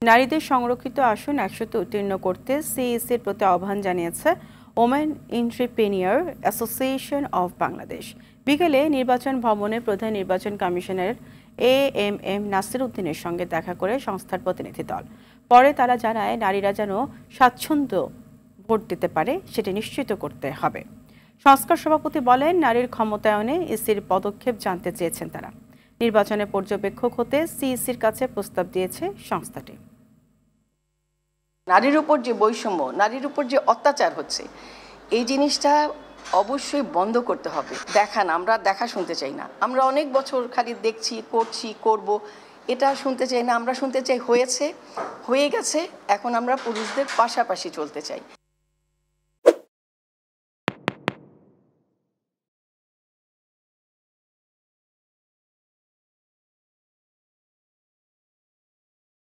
নারীদের সংরক্ষিত আসন 100তে উত্তীর্ণ করতে সিইসির প্রতি আহ্বান জানিয়েছে ওমেন এন্ট্রিপ্রেনিয়র অ্যাসোসিয়েশন অব বাংলাদেশ। বিকেলে নির্বাচন ভবনে প্রধান নির্বাচন কমিশনার এএমএম নাসির উদ্দিনের সঙ্গে দেখা করে সংস্থার প্রতিনিধি দল। পরে তারা জানায়, নারীরা যেন স্বাচ্ছন্দ্য ভোট দিতে পারে সেটি নিশ্চিত করতে হবে। সংস্কার সভাপতি বলেন, নারীর ক্ষমতায়নে ইসির পদক্ষেপ জানতে চেয়েছেন তারা। নির্বাচনে পর্যবেক্ষক হতে সিইসির কাছে প্রস্তাব দিয়েছে সংস্থাটি। নারীর উপর যে বৈষম্য, নারীর উপর যে অত্যাচার হচ্ছে, এই জিনিসটা অবশ্যই বন্ধ করতে হবে। আমরা দেখা শুনতে চাই না। আমরা অনেক বছর খালি দেখছি, করছি, করব, এটা শুনতে চাই না। আমরা শুনতে চাই হয়েছে, হয়ে গেছে, এখন আমরা পুরুষদের পাশাপাশি চলতে চাই।